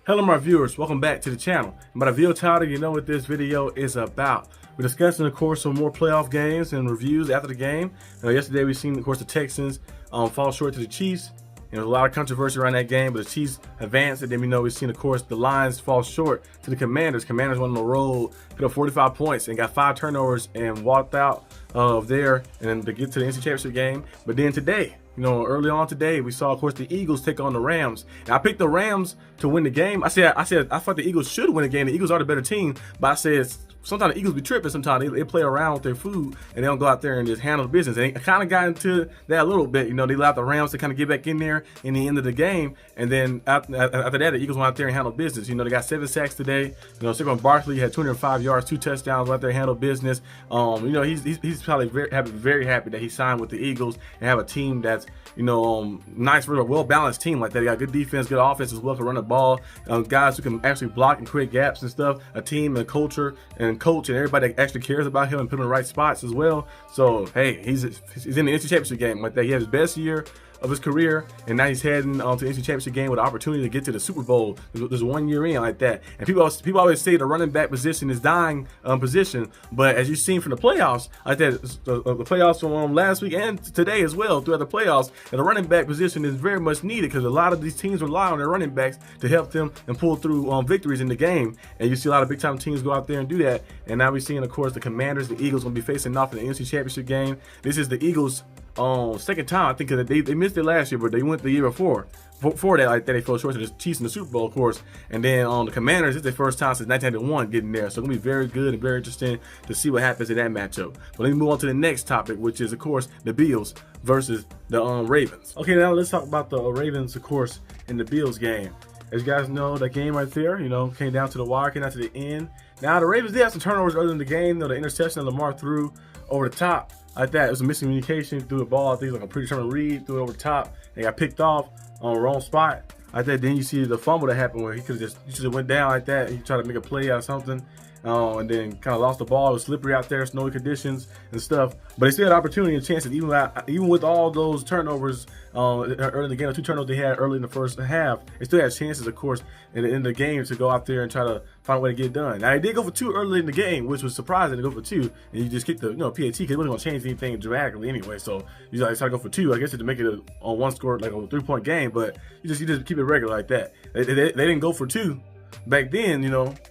Hello my viewers, welcome back to the channel. By the video title, you know what this video is about. We're discussing, of course, some more playoff games and reviews after the game. Yesterday we seen, of course, the Texans fall short to the Chiefs. There was a lot of controversy around that game, but the Chiefs advanced, and then we know we've seen, of course, the Lions fall short to the Commanders. Commanders went on the road, put up 45 points, and got 5 turnovers and walked out of there, and then to get to the NC Championship game. But then today, early on today, we saw, of course, the Eagles take on the Rams. And I picked the Rams to win the game. I thought the Eagles should win the game. The Eagles are the better team, but I said sometimes the Eagles be tripping. Sometimes they play around with their food and they don't go out there and just handle the business. And they kind of got into that a little bit. They allowed the Rams to kind of get back in there in the end of the game. And then after that, the Eagles went out there and handled business. They got 7 sacks today. Saquon Barkley had 205 yards, 2 touchdowns, went out there and handled business. He's probably very happy that he signed with the Eagles and have a team that's nice, really well-balanced team like that. They got good defense, good offense as well, can run the ball, guys who can actually block and create gaps and stuff, a team and culture and coach and everybody that actually cares about him and put him in the right spots as well. So, hey, he's in the NC Championship game like that. He had his best year of his career, and now he's heading to the NC Championship game with the opportunity to get to the Super Bowl. There's 1 year in like that. And people always say the running back position is dying position, but as you've seen from the playoffs, like that, the playoffs from last week and today as well, throughout the playoffs, and the running back position is very much needed because a lot of these teams rely on their running backs to help them and pull through victories in the game. And you see a lot of big time teams go out there and do that. And now we're seeing, of course, the Commanders, the Eagles, will be facing off in the NC Championship game. This is the Eagles' second time, I think, because they missed it last year, but they went the year before that, like that. They fell short to the Chiefs in the Super Bowl, of course. And then the Commanders, it's their first time since 1991 getting there, so it's gonna be very good and very interesting to see what happens in that matchup. But let me move on to the next topic, which is, of course, the Bills versus the Ravens. Okay, now let's talk about the Ravens, of course, in the Bills game. As you guys know, that game right there, came down to the wire, came down to the end. Now the Ravens did have some turnovers early in the game. The interception that Lamar threw over the top, like that, it was a miscommunication, threw the ball, I think it was like a predetermined read, threw it over the top, and got picked off on the wrong spot. Like that, then you see the fumble that happened where he should have went down like that. He tried to make a play out of something, and then kind of lost the ball. It was slippery out there, snowy conditions and stuff. But they still had opportunity and chances, even with all those turnovers early in the game, the 2 turnovers they had early in the first half. They still had chances, of course, in the end of the game to go out there and try to find a way to get it done. Now they did go for 2 early in the game, which was surprising to go for 2, and you just kicked the PAT because it wasn't going to change anything dramatically anyway. So you try to go for 2, I guess, to make it on one score, like a 3-point game. But you just keep it regular like that. They didn't go for 2. Back then,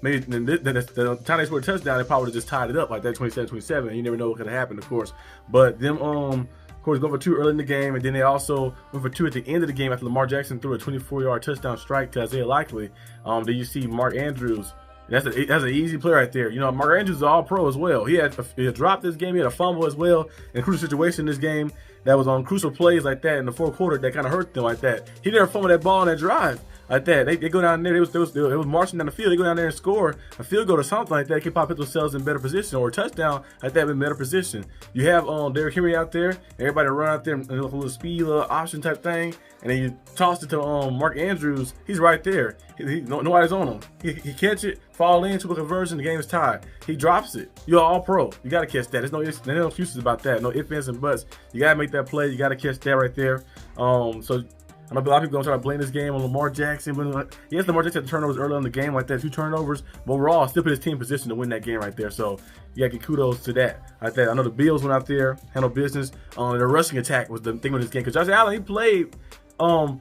maybe the time they scored a touchdown, they probably would have just tied it up like that, 27-27. You never know what could have happened, of course. But them, of course, go for 2 early in the game, and then they also went for 2 at the end of the game after Lamar Jackson threw a 24-yard touchdown strike to Isaiah Likely. Then you see Mark Andrews. That's an easy play right there. Mark Andrews is all pro as well. He had dropped this game. He had a fumble as well in a crucial situation in this game that was on crucial plays like that in the fourth quarter that kind of hurt them like that. He never fumbled that ball on that drive like that. They go down there. They was marching down the field. They go down there and score a field goal or something like that. They can probably put themselves in better position, or a touchdown like that in better position. You have Derrick Henry out there. Everybody run out there and look a little speed, little option type thing, and then you toss it to Mark Andrews. He's right there. Nobody's on him. He catch it, fall into a conversion. The game is tied. He drops it. You're all pro. You got to catch that. There's no excuses about that. No ifs, ands, and buts. You got to make that play. You got to catch that right there. So I know a lot of people gonna try to blame this game on Lamar Jackson. Yes, Lamar Jackson had turnovers early in the game like that, 2 turnovers. But overall, still put his team in position to win that game right there. So you gotta give kudos to that. Like that, I know the Bills went out there, handled business. The rushing attack was the thing with this game because Josh Allen, he played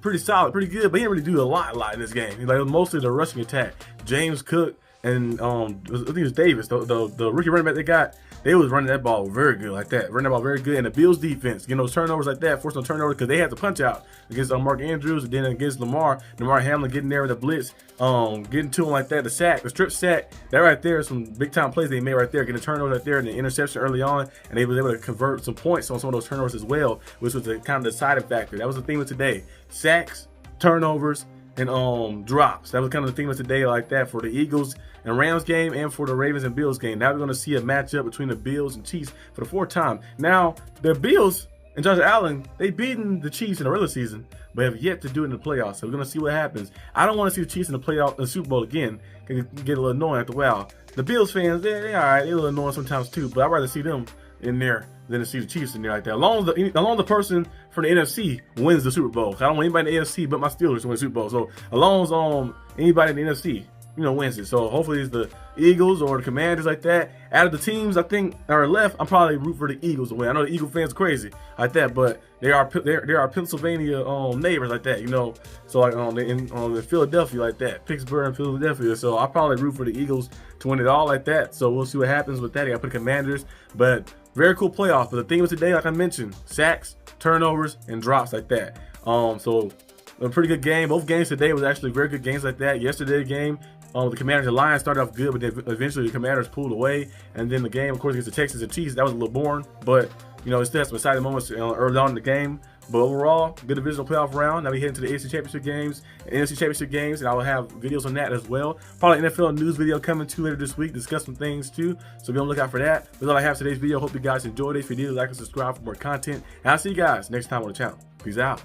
pretty solid, pretty good, but he didn't really do a lot in this game. It was mostly the rushing attack. James Cook and I think it was Davis, the rookie running back they got. They was running that ball very good like that. Running that ball very good. And the Bills defense, getting those turnovers like that, forcing those turnovers because they had to punch out against Mark Andrews, and then against Lamar Hamlin getting there with the blitz, getting to him like that, the strip sack. That right there is some big time plays they made right there, getting a turnover right there and the interception early on, and they was able to convert some points on some of those turnovers as well, which was the kind of deciding factor. That was the theme of today. Sacks, turnovers, and drops. That was kind of the theme of today like that for the Eagles and Rams game and for the Ravens and Bills game. Now we're going to see a matchup between the Bills and Chiefs for the 4th time. Now, the Bills and Josh Allen, they beaten the Chiefs in the regular season, but have yet to do it in the playoffs. So we're going to see what happens. I don't want to see the Chiefs in the Super Bowl again. It can get a little annoying after a while. The Bills fans, they all right. They're a little annoying sometimes too, but I'd rather see them in there than to see the Chiefs in there like that. As long as the person from the NFC wins the Super Bowl. I don't want anybody in the NFC but my Steelers to win the Super Bowl. So as long as anybody in the NFC, wins it. So hopefully it's the Eagles or the Commanders like that. Out of the teams I think are left, I'm probably root for the Eagles to win. I know the Eagle fans crazy like that, but they are Pennsylvania neighbors like that, So like in Philadelphia like that, Pittsburgh and Philadelphia. So I probably root for the Eagles to win it all like that. So we'll see what happens with that. They got to put the Commanders, but very cool playoff. But the theme of today, like I mentioned, sacks, turnovers, and drops like that. So a pretty good game. Both games today was actually very good games like that. Yesterday's game, the Commanders and Lions started off good, but then eventually the Commanders pulled away. And then the game, of course, against the Texans and Chiefs, that was a little boring. But, it still had some exciting moments early on in the game. But overall, good divisional playoff round. Now we head into the AFC Championship games and NFC Championship games, and I will have videos on that as well. Probably an NFL news video coming to later this week, discuss some things too. So be on the lookout for that. That's all I have for today's video. Hope you guys enjoyed it. If you did, like and subscribe for more content. And I'll see you guys next time on the channel. Peace out.